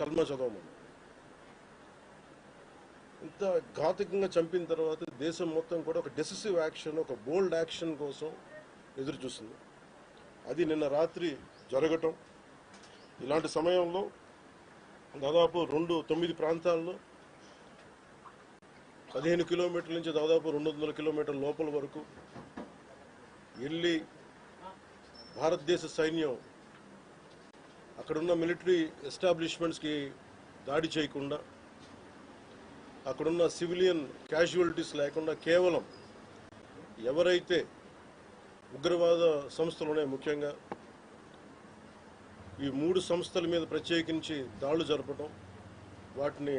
కల్మా చదవమని. ఇంత ఘాతుకంగా చంపిన తర్వాత దేశం మొత్తం కూడా ఒక డెసిసివ్ యాక్షన్, ఒక బోల్డ్ యాక్షన్ కోసం ఎదురు చూస్తుంది. అది నిన్న రాత్రి జరగటం. ఇలాంటి సమయంలో దాదాపు 9 ప్రాంతాల్లో 15 కిలోమీటర్ల నుంచి దాదాపు 200 కిలోమీటర్ల లోపల వరకు వెళ్ళి భారతదేశ సైన్యం అక్కడున్న మిలిటరీ ఎస్టాబ్లిష్మెంట్స్కి దాడి చేయకుండా, అక్కడున్న సివిలియన్ క్యాజువాలిటీస్ లేకుండా కేవలం ఎవరైతే ఉగ్రవాద సంస్థలు ఉన్నాయో, ముఖ్యంగా ఈ 3 సంస్థల మీద ప్రత్యేకించి దాడులు జరపడం, వాటిని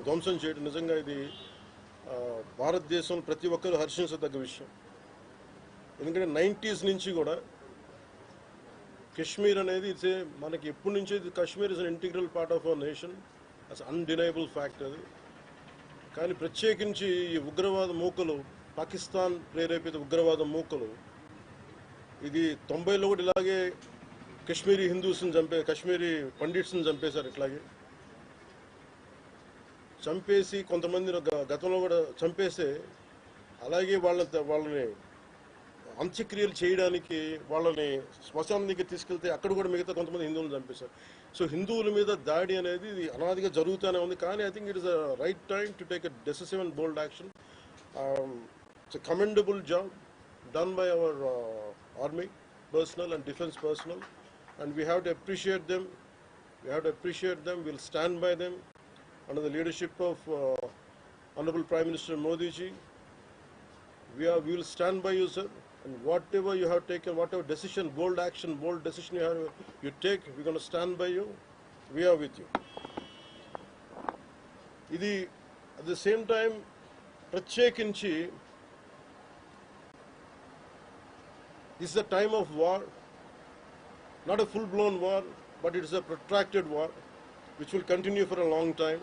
ధ్వంసం చేయడం నిజంగా ఇది భారతదేశం ప్రతి ఒక్కరూ హర్షించదగ్గ విషయం. ఎందుకంటే 90s నుంచి కూడా కశ్మీర్ అనేది మనకి ఎప్పటి నుంచో Kashmir is an integral part of our nation, as undeniable fact అది. కానీ ప్రత్యేకించి ఈ ఉగ్రవాద మూకలు, పాకిస్తాన్ ప్రేరేపిత ఉగ్రవాద మూకలు, ఇది 90లో కూడా ఇలాగే కశ్మీరీ హిందూస్ని కశ్మీరీ పండిట్స్ని చంపేశారు. ఇట్లాగే చంపేసి కొంతమంది గతంలో కూడా చంపేస్తే అలాగే వాళ్ళని అంత్యక్రియలు చేయడానికి వాళ్ళని శ్మశానం దగ్గర తీసుకెళ్తే అక్కడ కూడా మిగతా కొంతమంది హిందువులను చంపేశారు. సో హిందువుల మీద దాడి అనేది ఇది అనాదిగా జరుగుతూనే ఉంది. కానీ I think it is a right time to take a decisive and bold action. It's a commendable job done by our army personnel and defense personnel, and we have to appreciate them. We'll stand by them under the leadership of Honorable Prime Minister Modi ji. We will stand by you, sir, and whatever you have taken, whatever decision, bold decision you take, we're going to stand by you. We are with you. Idi at the same time ప్రత్యేకించి this is a time of war, not a full-blown war, but it is a protracted war which will continue for a long time.